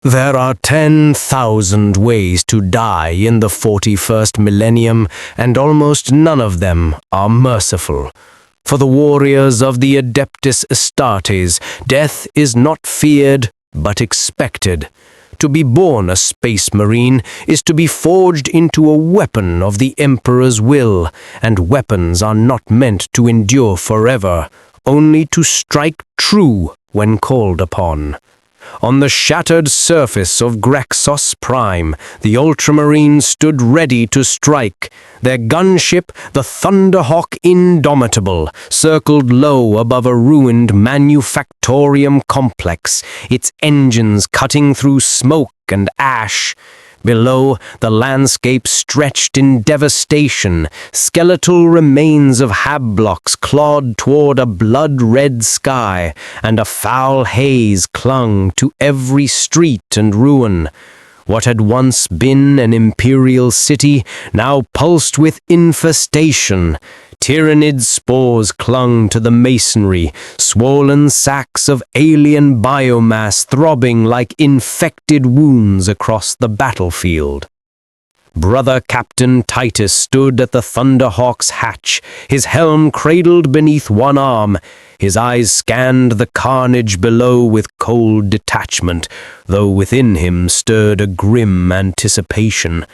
There are 10,000 ways to die in the 41st millennium, and almost none of them are merciful. For the warriors of the Adeptus Astartes, death is not feared, but expected. To be born a space marine is to be forged into a weapon of the Emperor's will, and weapons are not meant to endure forever, only to strike true when called upon. On the shattered surface of Graxos Prime, the Ultramarines stood ready to strike. Their gunship, the Thunderhawk Indomitable, circled low above a ruined manufactorium complex, its engines cutting through smoke and ash. Below, the landscape stretched in devastation. Skeletal remains of habblocks clawed toward a blood-red sky, and a foul haze clung to every street and ruin. What had once been an imperial city now pulsed with infestation. Tyranid spores clung to the masonry, swollen sacks of alien biomass throbbing like infected wounds across the battlefield. Brother Captain Titus stood at the Thunderhawk's hatch, his helm cradled beneath one arm. His eyes scanned the carnage below with cold detachment, though within him stirred a grim anticipation.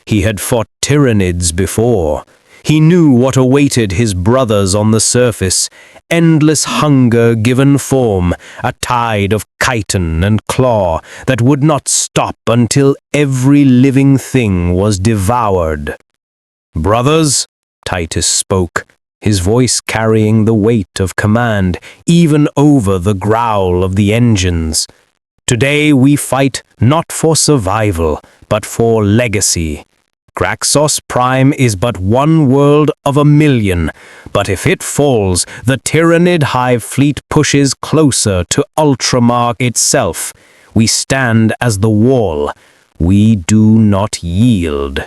He had fought Tyranids before. He knew what awaited his brothers on the surface: endless hunger given form, a tide of chitin and claw that would not stop until every living thing was devoured. "Brothers," Titus spoke, his voice carrying the weight of command even over the growl of the engines. "Today we fight not for survival, but for legacy. Graxos Prime is but one world of a million, but if it falls, the Tyranid Hive fleet pushes closer to Ultramar itself. We stand as the wall. We do not yield."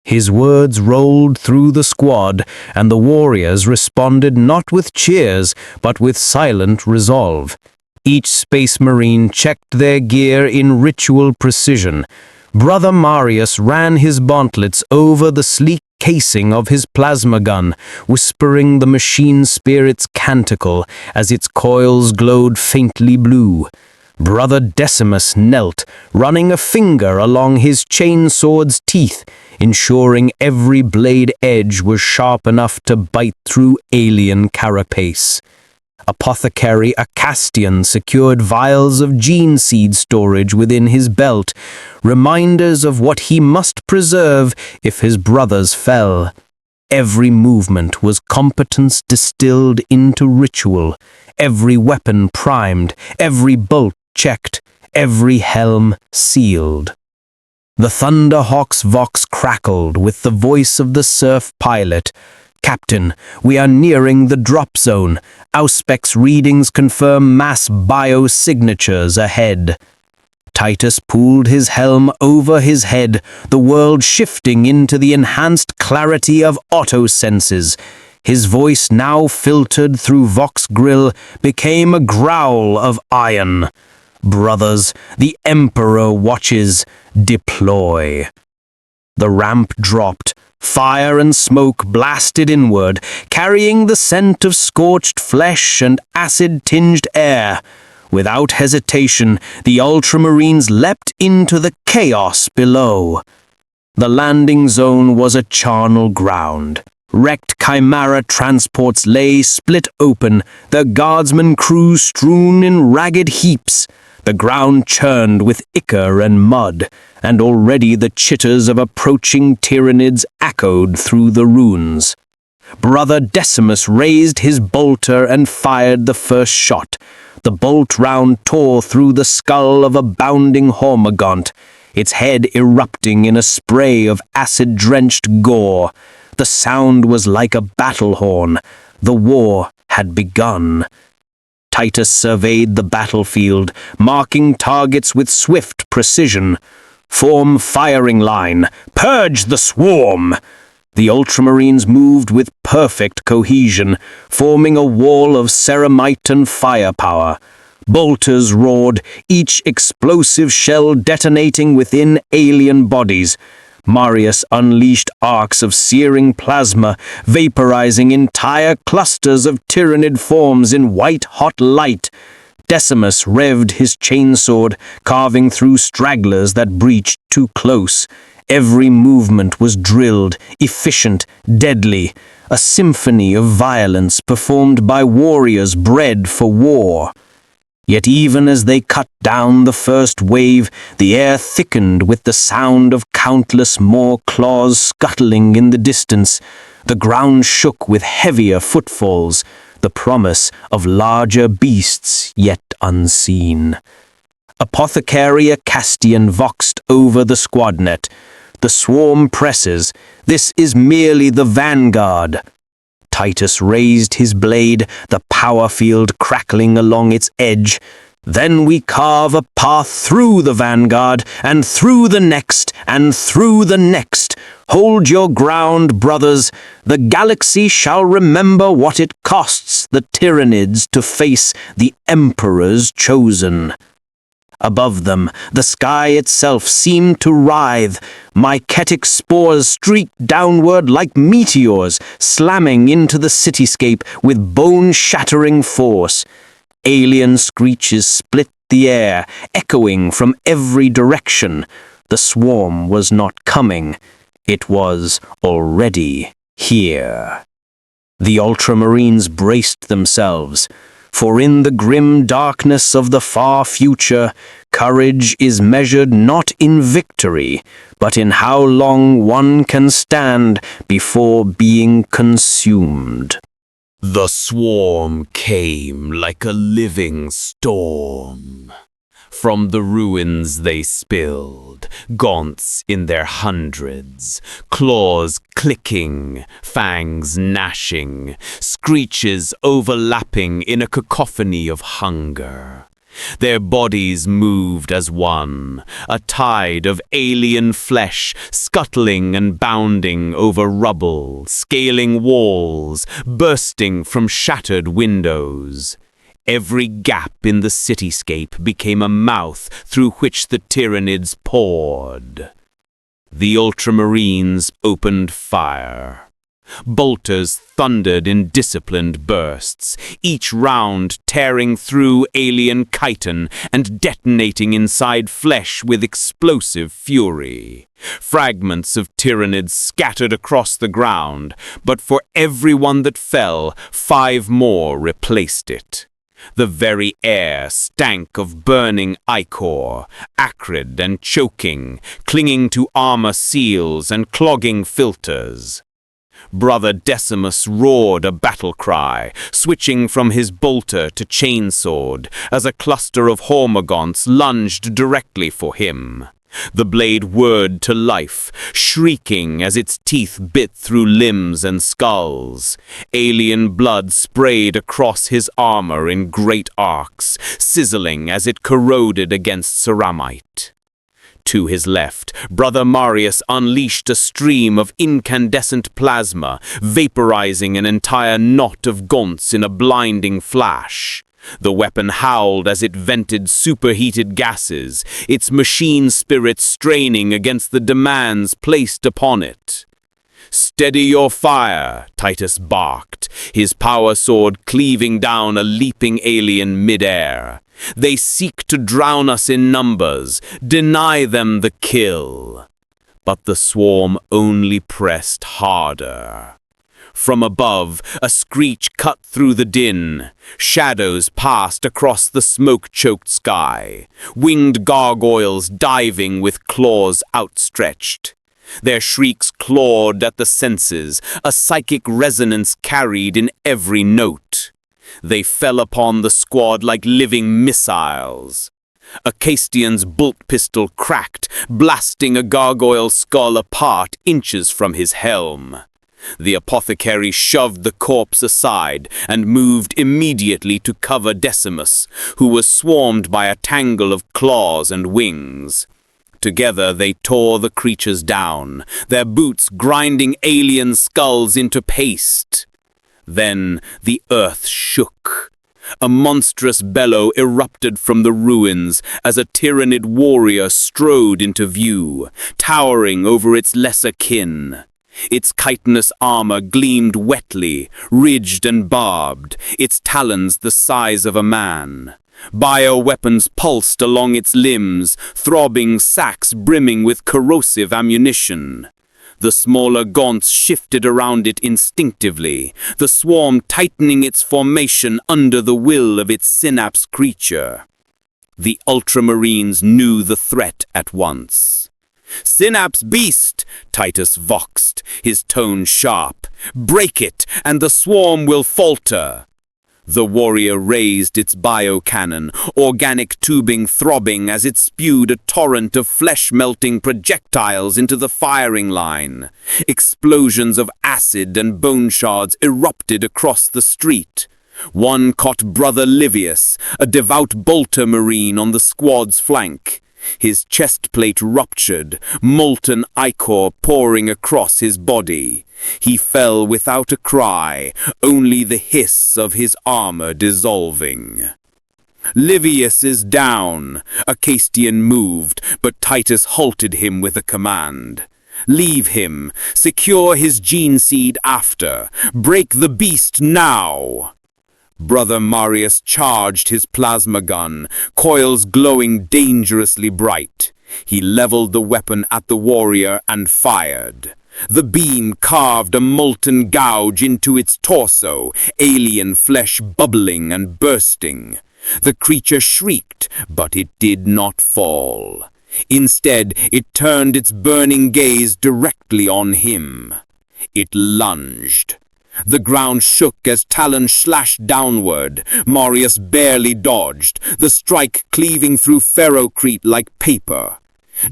His words rolled through the squad, and the warriors responded not with cheers, but with silent resolve. Each Space Marine checked their gear in ritual precision. Brother Marius ran his gauntlets over the sleek casing of his plasma gun, whispering the machine spirit's canticle as its coils glowed faintly blue. Brother Decimus knelt, running a finger along his chainsword's teeth, ensuring every blade edge was sharp enough to bite through alien carapace. Apothecary Cassian secured vials of gene seed storage within his belt, reminders of what he must preserve if his brothers fell. Every movement was competence distilled into ritual, every weapon primed, every bolt checked, every helm sealed. The Thunderhawk's vox crackled with the voice of the surf pilot. "Captain, we are nearing the drop zone. Auspex readings confirm mass biosignatures ahead." Titus pulled his helm over his head, the world shifting into the enhanced clarity of auto-senses. His voice, now filtered through Vox Grill, became a growl of iron. "Brothers, the Emperor watches. Deploy." The ramp dropped. Fire and smoke blasted inward, carrying the scent of scorched flesh and acid-tinged air. Without hesitation, the Ultramarines leapt into the chaos below. The landing zone was a charnel ground. Wrecked Chimera transports lay split open, their guardsmen crews strewn in ragged heaps. The ground churned with ichor and mud, and already the chitters of approaching Tyranids echoed through the ruins. Brother Decimus raised his bolter and fired the first shot. The bolt round tore through the skull of a bounding Hormagaunt, its head erupting in a spray of acid-drenched gore. The sound was like a battle horn. The war had begun. Titus surveyed the battlefield, marking targets with swift precision. "Form firing line. Purge the swarm!" The Ultramarines moved with perfect cohesion, forming a wall of ceramite and firepower. Bolters roared, each explosive shell detonating within alien bodies. Marius unleashed arcs of searing plasma, vaporizing entire clusters of Tyranid forms in white-hot light. Decimus revved his chainsword, carving through stragglers that breached too close. Every movement was drilled, efficient, deadly, a symphony of violence performed by warriors bred for war. Yet even as they cut down the first wave, the air thickened with the sound of countless more claws scuttling in the distance. The ground shook with heavier footfalls, the promise of larger beasts yet unseen. Apothecary Cassian voxed over the squadnet. The swarm presses. This is merely the vanguard. Titus raised his blade, the power field crackling along its edge. Then we carve a path through the vanguard, and through the next, and through the next. Hold your ground, brothers. The galaxy shall remember what it costs the Tyranids to face the Emperor's chosen. Above them, the sky itself seemed to writhe. Mycetic spores streaked downward like meteors, slamming into the cityscape with bone-shattering force. Alien screeches split the air, echoing from every direction. The swarm was not coming. It was already here. The Ultramarines braced themselves. For in the grim darkness of the far future, courage is measured not in victory, but in how long one can stand before being consumed. The swarm came like a living storm. From the ruins they spilled, gaunts in their hundreds, claws clicking, fangs gnashing, screeches overlapping in a cacophony of hunger. Their bodies moved as one, a tide of alien flesh scuttling and bounding over rubble, scaling walls, bursting from shattered windows. Every gap in the cityscape became a mouth through which the Tyranids poured. The Ultramarines opened fire. Bolters thundered in disciplined bursts, each round tearing through alien chitin and detonating inside flesh with explosive fury. Fragments of Tyranids scattered across the ground, but for every one that fell, 5 more replaced it. The very air stank of burning ichor, acrid and choking, clinging to armor seals and clogging filters. Brother Decimus roared a battle cry, switching from his bolter to chainsword as a cluster of hormagaunts lunged directly for him. The blade whirred to life, shrieking as its teeth bit through limbs and skulls. Alien blood sprayed across his armor in great arcs, sizzling as it corroded against ceramite. To his left, Brother Marius unleashed a stream of incandescent plasma, vaporizing an entire knot of gaunts in a blinding flash. The weapon howled as it vented superheated gases, its machine spirit straining against the demands placed upon it. "Steady your fire," Titus barked, his power sword cleaving down a leaping alien midair. "They seek to drown us in numbers. Deny them the kill." But the swarm only pressed harder. From above, a screech cut through the din. Shadows passed across the smoke-choked sky, winged gargoyles diving with claws outstretched. Their shrieks clawed at the senses, a psychic resonance carried in every note. They fell upon the squad like living missiles. A Castian's bolt pistol cracked, blasting a gargoyle skull apart inches from his helm. The apothecary shoved the corpse aside and moved immediately to cover Decimus, who was swarmed by a tangle of claws and wings. Together they tore the creatures down, their boots grinding alien skulls into paste. Then the earth shook. A monstrous bellow erupted from the ruins as a Tyranid warrior strode into view, towering over its lesser kin. Its chitinous armor gleamed wetly, ridged and barbed, its talons the size of a man. Bioweapons pulsed along its limbs, throbbing sacks brimming with corrosive ammunition. The smaller gaunts shifted around it instinctively, the swarm tightening its formation under the will of its synapse creature. The Ultramarines knew the threat at once. "Synapse beast," Titus voxed, his tone sharp. "Break it, and the swarm will falter." The warrior raised its biocannon, organic tubing throbbing as it spewed a torrent of flesh-melting projectiles into the firing line. Explosions of acid and bone shards erupted across the street. One caught Brother Livius, a devout bolter marine on the squad's flank. His chest plate ruptured, molten ichor pouring across his body. He fell without a cry, only the hiss of his armor dissolving. "Livius is down," Cassian moved, but Titus halted him with a command. "Leave him. Secure his gene seed after. Break the beast now." Brother Marius charged his plasma gun, coils glowing dangerously bright. He leveled the weapon at the warrior and fired. The beam carved a molten gouge into its torso, alien flesh bubbling and bursting. The creature shrieked, but it did not fall. Instead, it turned its burning gaze directly on him. It lunged. The ground shook as talons slashed downward. Marius barely dodged, the strike cleaving through ferrocrete like paper.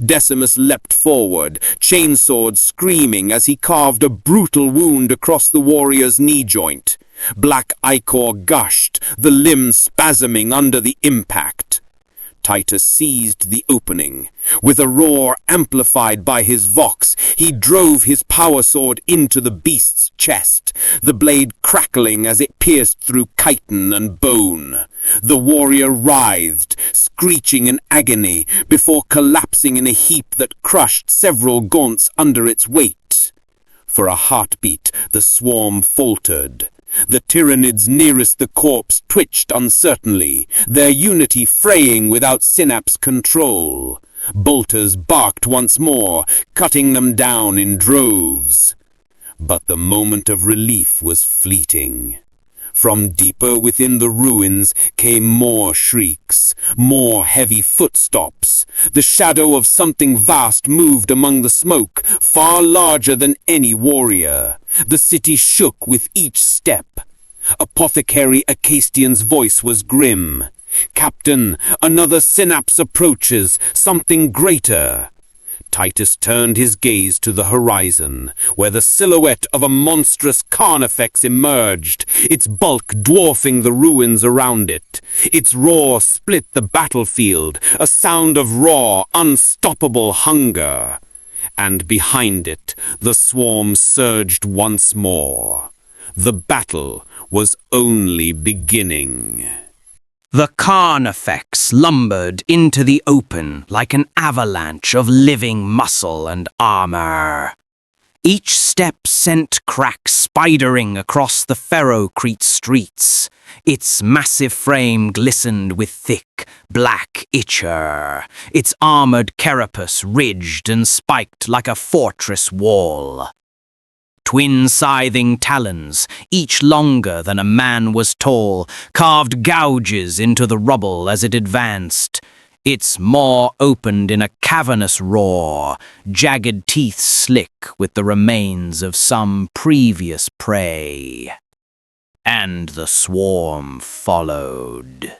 Decimus leapt forward, chainsword screaming as he carved a brutal wound across the warrior's knee joint. Black ichor gushed, the limb spasming under the impact. Titus seized the opening. With a roar amplified by his vox, he drove his power sword into the beast's chest, the blade crackling as it pierced through chitin and bone. The warrior writhed, screeching in agony, before collapsing in a heap that crushed several gaunts under its weight. For a heartbeat, the swarm faltered. The Tyranids nearest the corpse twitched uncertainly, their unity fraying without synapse control. Bolters barked once more, cutting them down in droves. But the moment of relief was fleeting. From deeper within the ruins came more shrieks, more heavy footsteps. The shadow of something vast moved among the smoke, far larger than any warrior. The city shook with each step. Apothecary Cassian's voice was grim. "Captain, another synapse approaches, something greater." Titus turned his gaze to the horizon, where the silhouette of a monstrous carnifex emerged, its bulk dwarfing the ruins around it. Its roar split the battlefield, a sound of raw, unstoppable hunger. And behind it, the swarm surged once more. The battle was only beginning. The carnifex lumbered into the open like an avalanche of living muscle and armor. Each step sent cracks spidering across the ferrocrete streets. Its massive frame glistened with thick, black ichor, its armored carapace ridged and spiked like a fortress wall. Twin scything talons, each longer than a man was tall, carved gouges into the rubble as it advanced. Its maw opened in a cavernous roar, jagged teeth slick with the remains of some previous prey. And the swarm followed.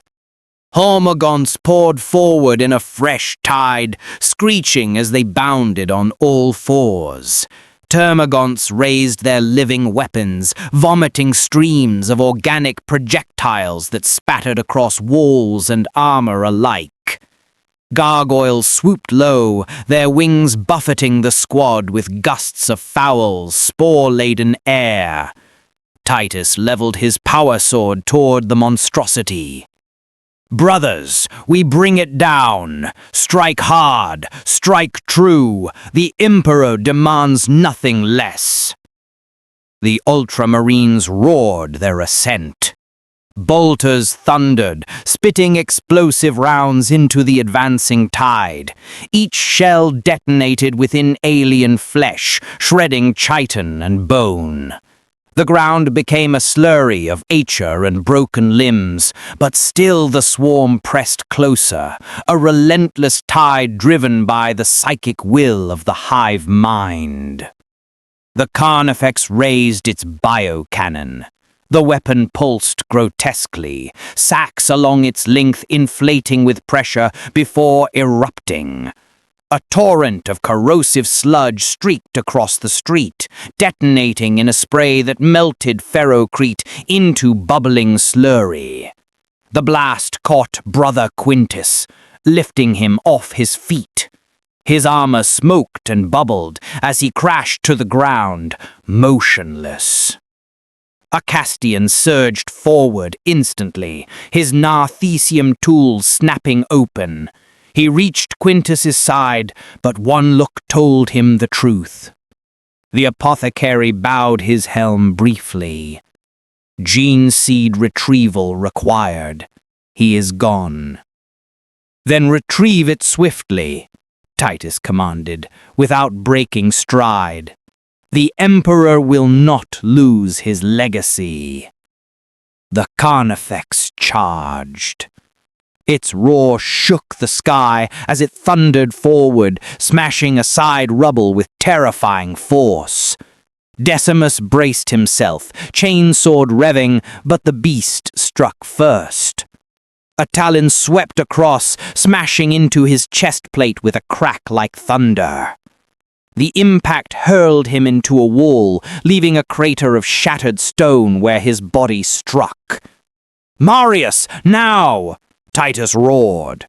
Hormagaunts poured forward in a fresh tide, screeching as they bounded on all fours. Termagants raised their living weapons, vomiting streams of organic projectiles that spattered across walls and armor alike. Gargoyles swooped low, their wings buffeting the squad with gusts of foul, spore-laden air. Titus leveled his power sword toward the monstrosity. "Brothers, we bring it down. Strike hard, strike true. The Emperor demands nothing less." The Ultramarines roared their assent. Bolters thundered, spitting explosive rounds into the advancing tide. Each shell detonated within alien flesh, shredding chitin and bone. The ground became a slurry of acher and broken limbs, but still the swarm pressed closer, a relentless tide driven by the psychic will of the Hive mind. The Carnifex raised its biocannon. The weapon pulsed grotesquely, sacks along its length inflating with pressure before erupting. A torrent of corrosive sludge streaked across the street, detonating in a spray that melted ferrocrete into bubbling slurry. The blast caught Brother Quintus, lifting him off his feet. His armor smoked and bubbled as he crashed to the ground, motionless. A Castian surged forward instantly, his Narthesium tools snapping open. He reached Quintus's side, but one look told him the truth. The apothecary bowed his helm briefly. Gene seed retrieval required. He is gone. "Then retrieve it swiftly," Titus commanded, without breaking stride. "The Emperor will not lose his legacy." The Carnifex charged. Its roar shook the sky as it thundered forward, smashing aside rubble with terrifying force. Decimus braced himself, chainsword revving, but the beast struck first. A talon swept across, smashing into his chest plate with a crack like thunder. The impact hurled him into a wall, leaving a crater of shattered stone where his body struck. "Marius, now!" Titus roared.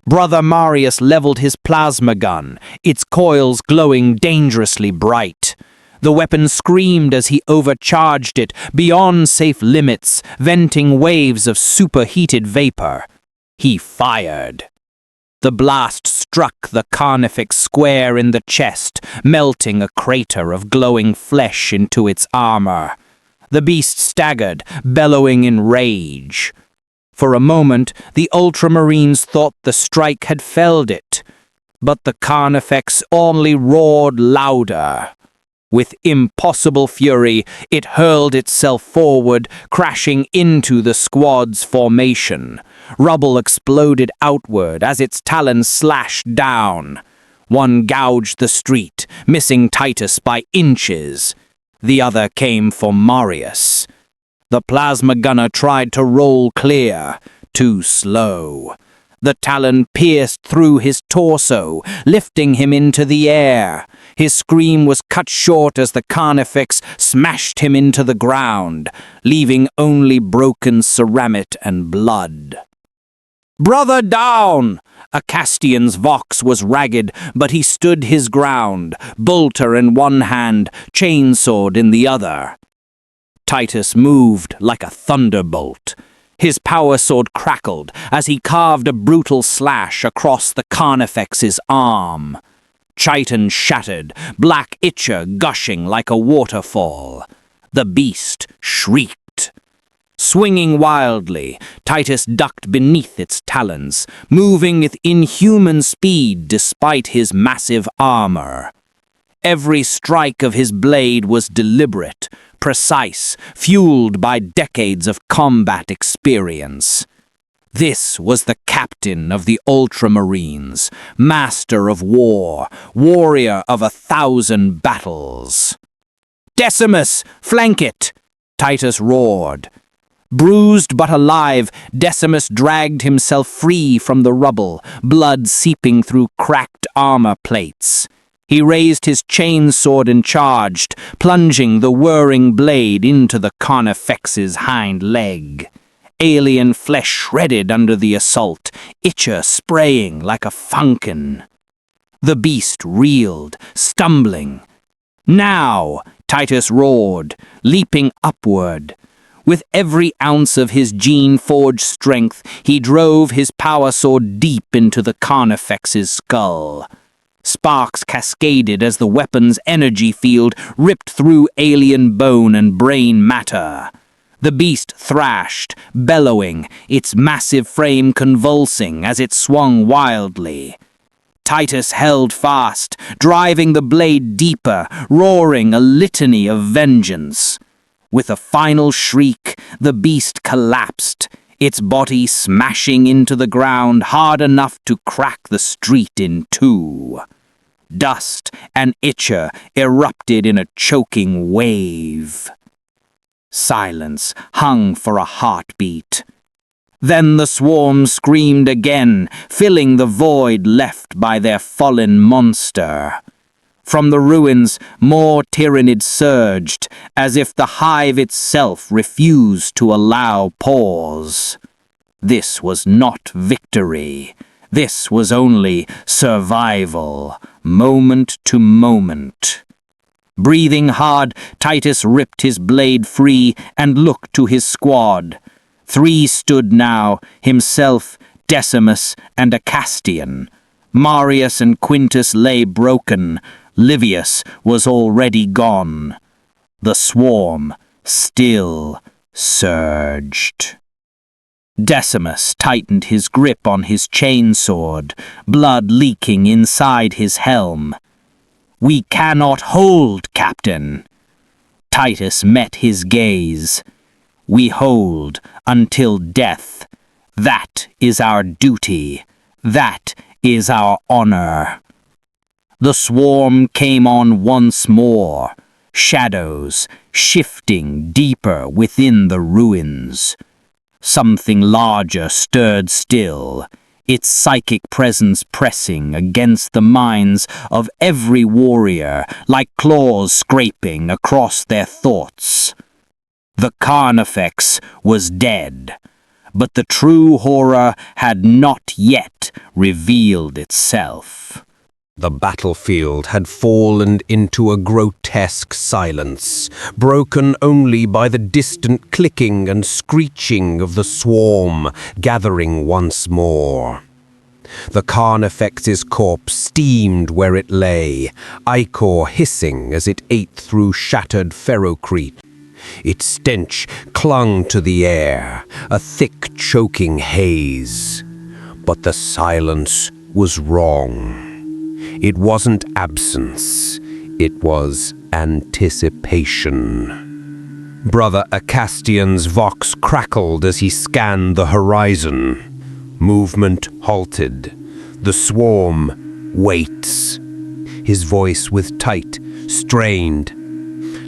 Brother Marius leveled his plasma gun, its coils glowing dangerously bright. The weapon screamed as he overcharged it beyond safe limits, venting waves of superheated vapor. He fired. The blast struck the Carnifex square in the chest, melting a crater of glowing flesh into its armor. The beast staggered, bellowing in rage. For a moment, the Ultramarines thought the strike had felled it, but the Carnifex only roared louder. With impossible fury, it hurled itself forward, crashing into the squad's formation. Rubble exploded outward as its talons slashed down. One gouged the street, missing Titus by inches. The other came for Marius. The plasma gunner tried to roll clear, too slow. The talon pierced through his torso, lifting him into the air. His scream was cut short as the Carnifex smashed him into the ground, leaving only broken ceramite and blood. "Brother down!" A Castian's vox was ragged, but he stood his ground, bolter in one hand, chainsword in the other. Titus moved like a thunderbolt. His power sword crackled as he carved a brutal slash across the Carnifex's arm. Chitin shattered, black ichor gushing like a waterfall. The beast shrieked. Swinging wildly, Titus ducked beneath its talons, moving with inhuman speed despite his massive armor. Every strike of his blade was deliberate, precise, fueled by decades of combat experience. This was the captain of the Ultramarines, master of war, warrior of 1,000 battles. "Decimus, flank it!" Titus roared. Bruised but alive, Decimus dragged himself free from the rubble, blood seeping through cracked armor plates. He raised his chainsword and charged, plunging the whirring blade into the Carnifex's hind leg. Alien flesh shredded under the assault, ichor spraying like a fountain. The beast reeled, stumbling. Now, Titus roared, leaping upward. With every ounce of his gene-forged strength, he drove his power sword deep into the Carnifex's skull. Sparks cascaded as the weapon's energy field ripped through alien bone and brain matter. The beast thrashed, bellowing, its massive frame convulsing as it swung wildly. Titus held fast, driving the blade deeper, roaring a litany of vengeance. With a final shriek, the beast collapsed, its body smashing into the ground hard enough to crack the street in two. Dust and ichor erupted in a choking wave. Silence hung for a heartbeat. Then the swarm screamed again, filling the void left by their fallen monster. From the ruins, more Tyranid surged, as if the Hive itself refused to allow pause. This was not victory. This was only survival, moment to moment. Breathing hard, Titus ripped his blade free and looked to his squad. 3 stood now, himself, Decimus, and a Castian. Marius and Quintus lay broken. Livius was already gone. The swarm still surged. Decimus tightened his grip on his chainsword, blood leaking inside his helm. "We cannot hold, Captain." Titus met his gaze. "We hold until death. That is our duty. That is our honor." The swarm came on once more, shadows shifting deeper within the ruins. Something larger stirred still, its psychic presence pressing against the minds of every warrior like claws scraping across their thoughts. The Carnifex was dead, but the true horror had not yet revealed itself. The battlefield had fallen into a grotesque silence, broken only by the distant clicking and screeching of the swarm gathering once more. The Carnifex's corpse steamed where it lay, ichor hissing as it ate through shattered ferrocrete. Its stench clung to the air, a thick, choking haze. But the silence was wrong. It wasn't absence, it was anticipation. Brother Acastian's vox crackled as he scanned the horizon. Movement halted. The swarm waits. His voice was tight, strained.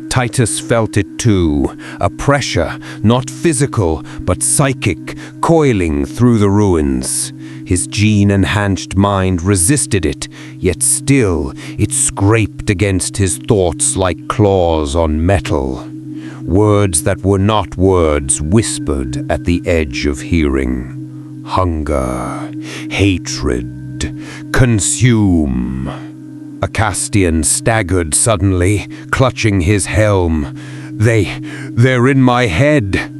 Titus felt it too, a pressure, not physical, but psychic, coiling through the ruins. His gene-enhanced mind resisted it, yet still it scraped against his thoughts like claws on metal. Words that were not words whispered at the edge of hearing. Hunger, hatred, consume. Acastian staggered suddenly, clutching his helm. They're in my head.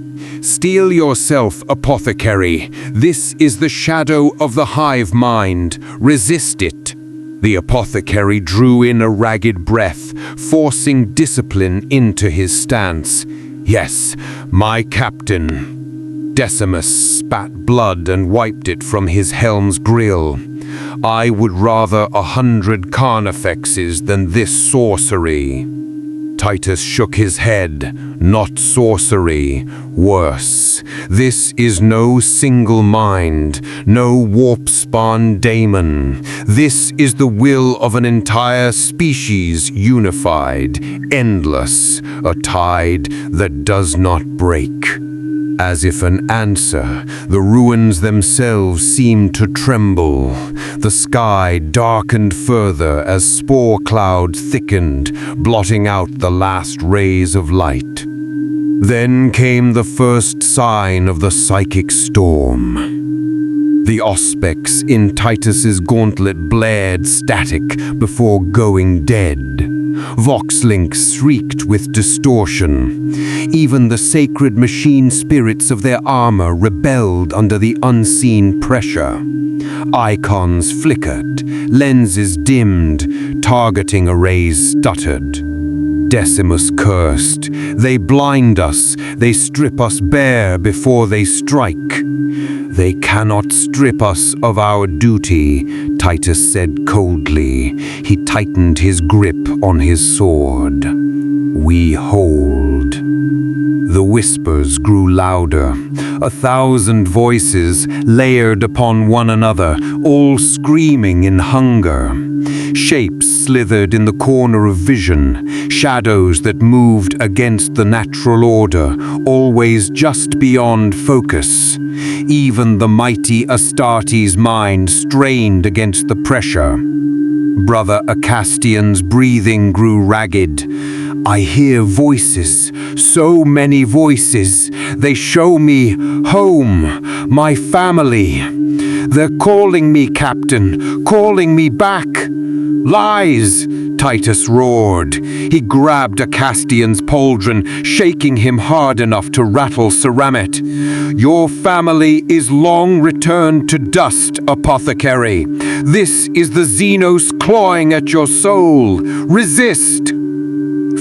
Steel yourself, apothecary. This is the shadow of the Hive mind. Resist it. The apothecary drew in a ragged breath, forcing discipline into his stance. Yes, my captain. Decimus spat blood and wiped it from his helm's grill. I would rather 100 Carnifexes than this sorcery. Titus shook his head. Not sorcery. Worse. This is no single mind, no warp-spawn daemon. This is the will of an entire species unified, endless, a tide that does not break. As if an answer, the ruins themselves seemed to tremble. The sky darkened further as spore clouds thickened, blotting out the last rays of light. Then came the first sign of the psychic storm. The auspex in Titus's gauntlet blared static before going dead. Vox links shrieked with distortion. Even the sacred machine spirits of their armor rebelled under the unseen pressure. Icons flickered, lenses dimmed, targeting arrays stuttered. Decimus cursed. They blind us, they strip us bare before they strike. They cannot strip us of our duty, Titus said coldly. He tightened his grip on his sword. We hold. The whispers grew louder, 1,000 voices layered upon one another, all screaming in hunger. Shapes slithered in the corner of vision, shadows that moved against the natural order, always just beyond focus. Even the mighty Astartes' mind strained against the pressure. Brother Acastian's breathing grew ragged. I hear voices, so many voices. They show me home, my family. They're calling me, Captain, calling me back. Lies, Titus roared. He grabbed Acastian's pauldron, shaking him hard enough to rattle Ceramet. Your family is long returned to dust, apothecary. This is the Xenos clawing at your soul. Resist!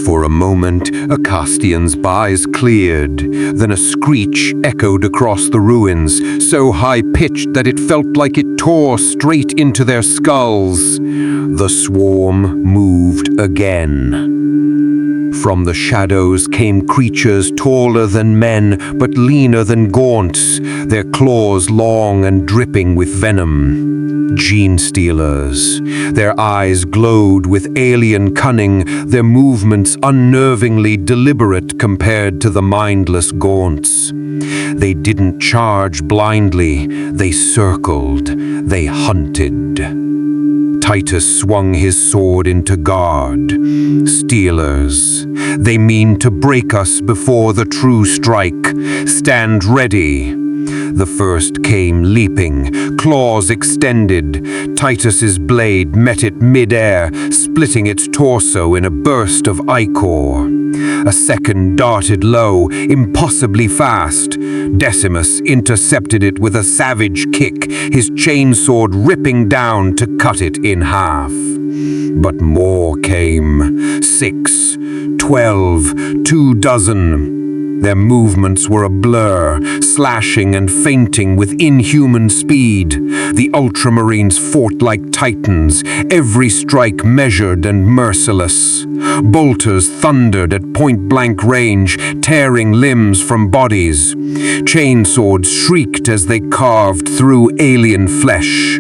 For a moment, Acastian's eyes cleared. Then a screech echoed across the ruins, so high-pitched that it felt like it tore straight into their skulls. The swarm moved again. From the shadows came creatures taller than men, but leaner than gaunts, their claws long and dripping with venom. Gene stealers. Their eyes glowed with alien cunning, their movements unnervingly deliberate compared to the mindless gaunts. They didn't charge blindly, they circled, they hunted. Titus swung his sword into guard. Stealers. They mean to break us before the true strike. Stand ready. The first came leaping, claws extended. Titus's blade met it mid-air, splitting its torso in a burst of ichor. A second darted low, impossibly fast. Decimus intercepted it with a savage kick, his chainsword ripping down to cut it in half. But more came. 6, 12, 24. Their movements were a blur, slashing and feinting with inhuman speed. The Ultramarines fought like titans, every strike measured and merciless. Bolters thundered at point-blank range, tearing limbs from bodies. Chainswords shrieked as they carved through alien flesh.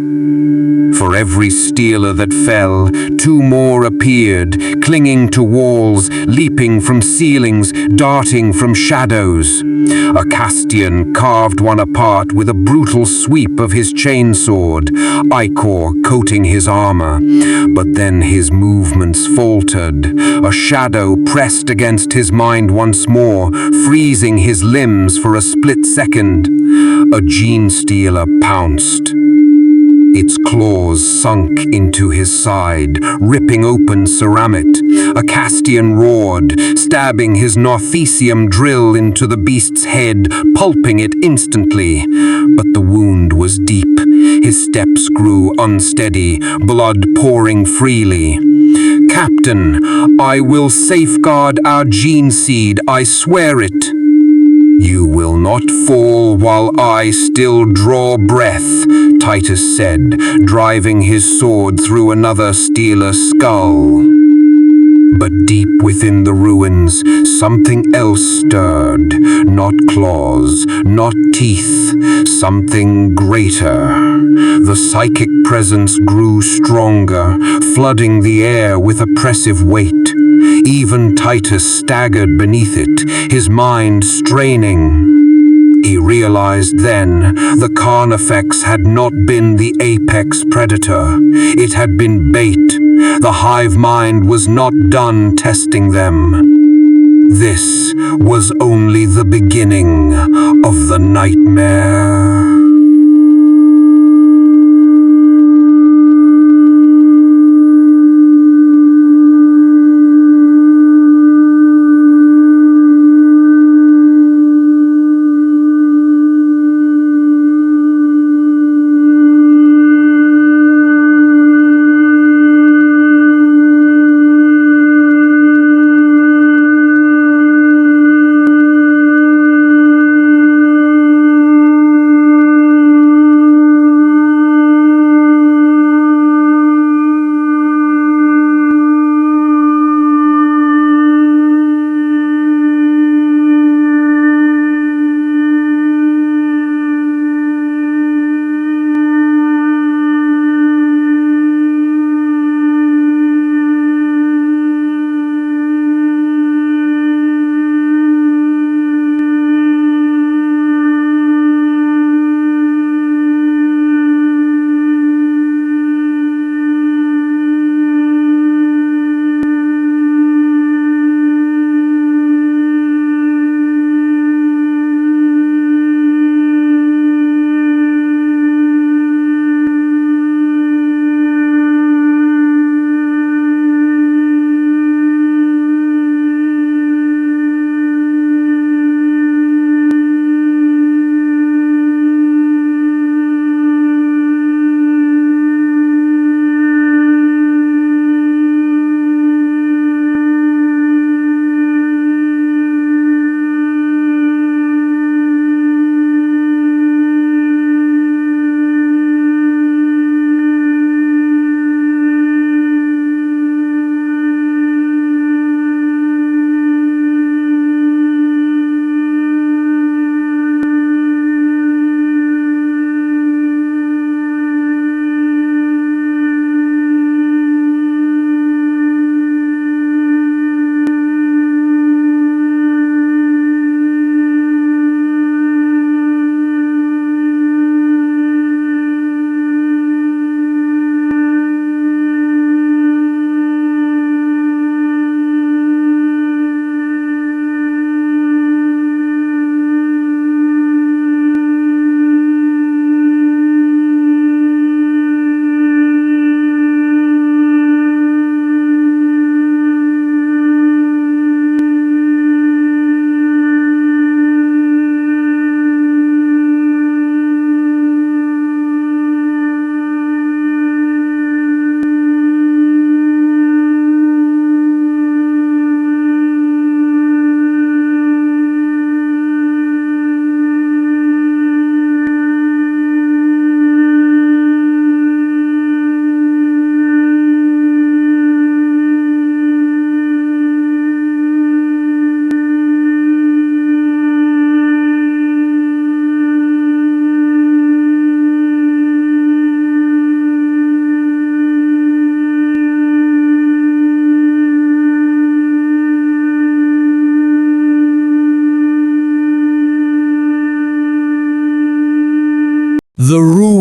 For every stealer that fell, 2 more appeared, clinging to walls, leaping from ceilings, darting from shadows. Acastian carved one apart with a brutal sweep of his chainsword, ichor coating his armor. But then his movements faltered. A shadow pressed against his mind once more, freezing his limbs for a split second. A gene stealer pounced. Its claws sunk into his side, ripping open Ceramet. Acastian roared, stabbing his Northesium drill into the beast's head, pulping it instantly. But the wound was deep. His steps grew unsteady, blood pouring freely. Captain, I will safeguard our gene seed, I swear it. You will not fall while I still draw breath, Titus said, driving his sword through another stealer's skull. But deep within the ruins, something else stirred. Not claws, not teeth, something greater. The psychic presence grew stronger, flooding the air with oppressive weight. Even Titus staggered beneath it, his mind straining. He realized then the Carnifex had not been the apex predator. It had been bait. The hive mind was not done testing them. This was only the beginning of the nightmare.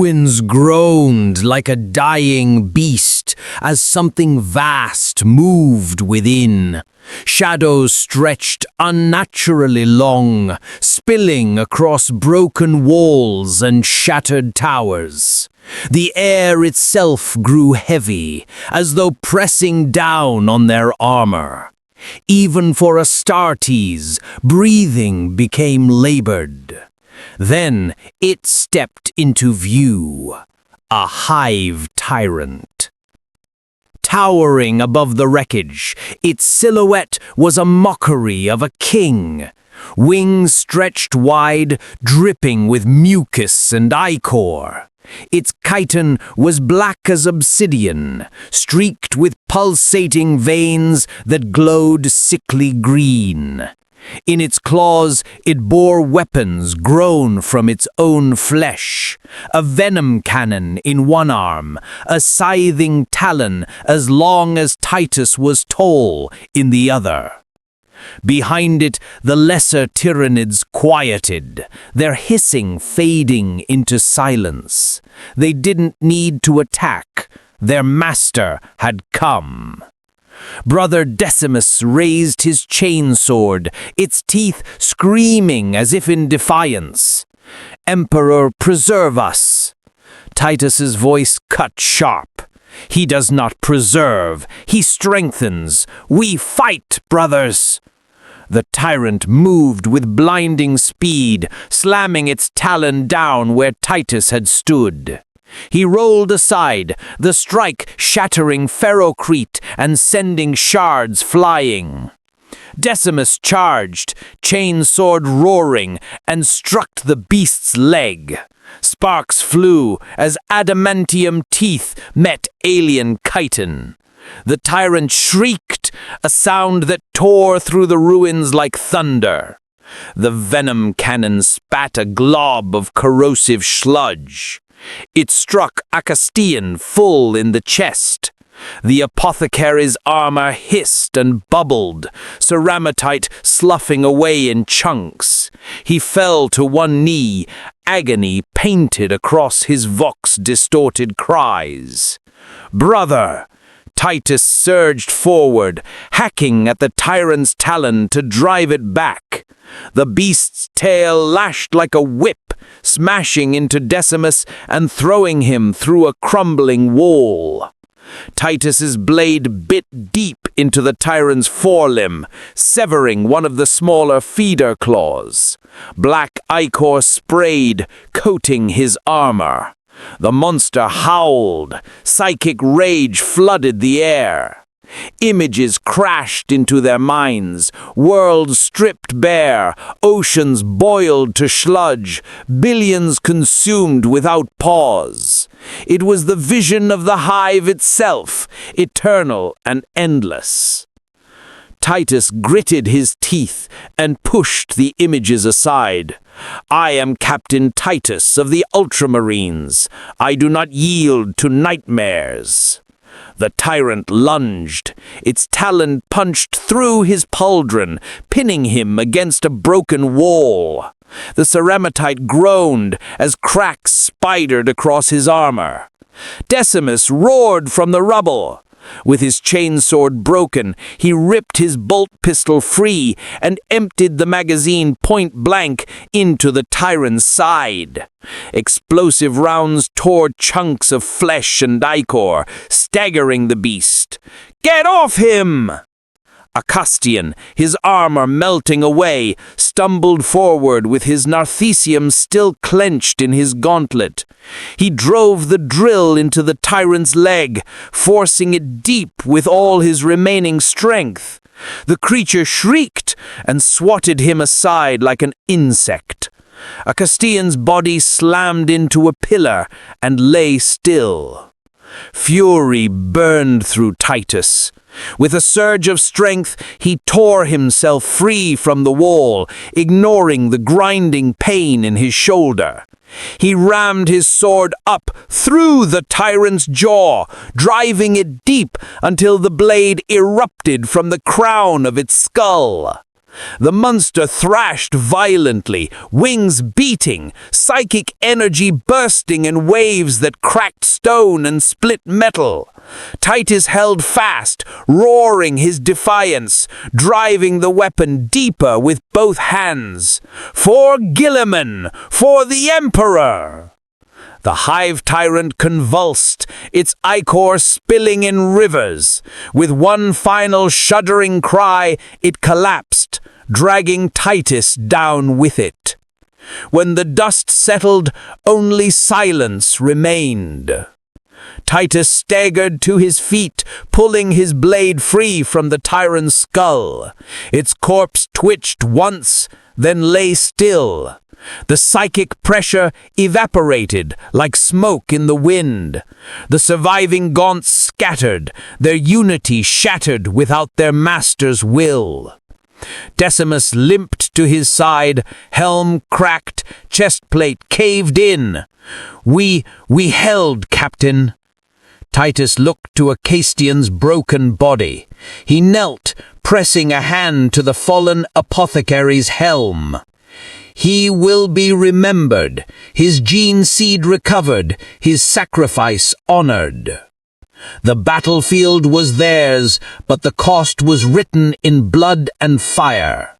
ruins groaned like a dying beast as something vast moved within. Shadows stretched unnaturally long, spilling across broken walls and shattered towers. The air itself grew heavy, as though pressing down on their armor. Even for Astartes, breathing became labored. Then it stepped into view, a Hive tyrant. Towering above the wreckage, its silhouette was a mockery of a king. Wings stretched wide, dripping with mucus and ichor. Its chitin was black as obsidian, streaked with pulsating veins that glowed sickly green. In its claws it bore weapons grown from its own flesh, a venom cannon in one arm, a scything talon as long as Titus was tall in the other. Behind it, the lesser Tyranids quieted, their hissing fading into silence. They didn't need to attack. Their master had come. Brother Decimus raised his chainsword, its teeth screaming as if in defiance. "Emperor, preserve us!" Titus's voice cut sharp. "He does not preserve, he strengthens. We fight, brothers!" The tyrant moved with blinding speed, slamming its talon down where Titus had stood. He rolled aside, the strike shattering ferrocrete and sending shards flying. Decimus charged, chainsword roaring, and struck the beast's leg. Sparks flew as adamantium teeth met alien chitin. The tyrant shrieked, a sound that tore through the ruins like thunder. The venom cannon spat a glob of corrosive sludge. It struck Acastian full in the chest. The apothecary's armor hissed and bubbled, ceramitite sloughing away in chunks. He fell to one knee, agony painted across his vox-distorted cries. "Brother!" Titus surged forward, hacking at the tyrant's talon to drive it back. The beast's tail lashed like a whip, smashing into Decimus and throwing him through a crumbling wall. Titus's blade bit deep into the tyrant's forelimb, severing one of the smaller feeder claws. Black ichor sprayed, coating his armor. The monster howled. Psychic rage flooded the air. Images crashed into their minds, worlds stripped bare, oceans boiled to sludge, billions consumed without pause. It was the vision of the Hive itself, eternal and endless. Titus gritted his teeth and pushed the images aside. "I am Captain Titus of the Ultramarines. I do not yield to nightmares." The tyrant lunged. Its talon punched through his pauldron, pinning him against a broken wall. The ceramitite groaned as cracks spidered across his armor. Decimus roared from the rubble. With his chainsword broken, he ripped his bolt pistol free and emptied the magazine point blank into the tyrant's side. Explosive rounds tore chunks of flesh and ichor, staggering the beast. "Get off him!" Acastian, his armor melting away, stumbled forward with his narthecium still clenched in his gauntlet. He drove the drill into the tyrant's leg, forcing it deep with all his remaining strength. The creature shrieked and swatted him aside like an insect. Acastian's body slammed into a pillar and lay still. Fury burned through Titus. With a surge of strength, he tore himself free from the wall, ignoring the grinding pain in his shoulder. He rammed his sword up through the tyrant's jaw, driving it deep until the blade erupted from the crown of its skull. The monster thrashed violently, wings beating, psychic energy bursting in waves that cracked stone and split metal. Titus held fast, roaring his defiance, driving the weapon deeper with both hands. For Guilliman! For the Emperor! The Hive tyrant convulsed, its ichor spilling in rivers. With one final shuddering cry, it collapsed, dragging Titus down with it. When the dust settled, only silence remained. Titus staggered to his feet, pulling his blade free from the tyrant's skull. Its corpse twitched once, then lay still. The psychic pressure evaporated like smoke in the wind. The surviving gaunts scattered, their unity shattered without their master's will. Decimus limped to his side, helm cracked, chestplate caved in. We held, Captain." Titus looked to Acastian's broken body. He knelt, pressing a hand to the fallen apothecary's helm. "He will be remembered, his gene seed recovered, his sacrifice honored." The battlefield was theirs, but the cost was written in blood and fire.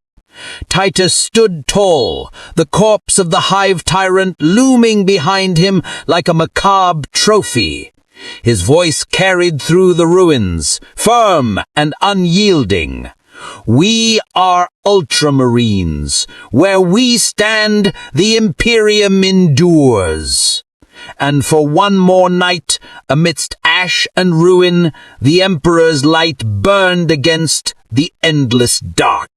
Titus stood tall, the corpse of the Hive tyrant looming behind him like a macabre trophy. His voice carried through the ruins, firm and unyielding. "We are Ultramarines. Where we stand, the Imperium endures." And for one more night, amidst ash and ruin, the Emperor's light burned against the endless dark.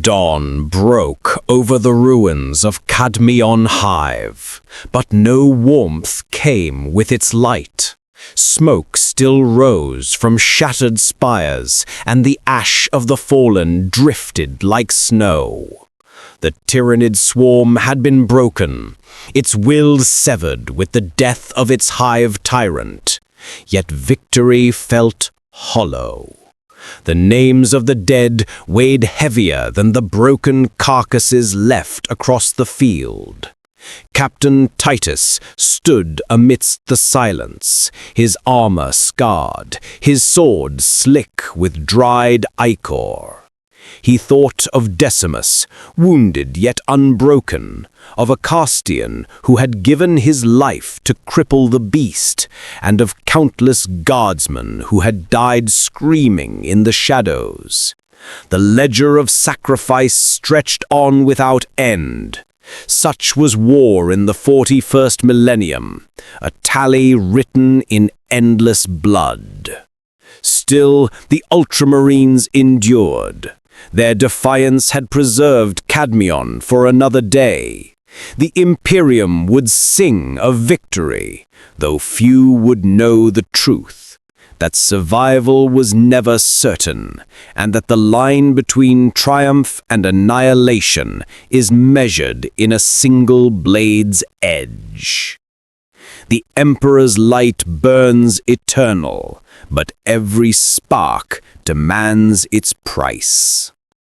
Dawn broke over the ruins of Cadmeon Hive, but no warmth came with its light. Smoke still rose from shattered spires, and the ash of the fallen drifted like snow. The Tyranid swarm had been broken, its will severed with the death of its Hive tyrant, yet victory felt hollow. The names of the dead weighed heavier than the broken carcasses left across the field. Captain Titus stood amidst the silence, his armor scarred, his sword slick with dried ichor. He thought of Decimus, wounded yet unbroken, of Acastian, who had given his life to cripple the beast, and of countless guardsmen who had died screaming in the shadows. The ledger of sacrifice stretched on without end. Such was war in the 41st millennium, a tally written in endless blood. Still, the Ultramarines endured. Their defiance had preserved Cadmeon for another day. The Imperium would sing of victory, though few would know the truth, that survival was never certain, and that the line between triumph and annihilation is measured in a single blade's edge. The Emperor's light burns eternal, but every spark demands its price.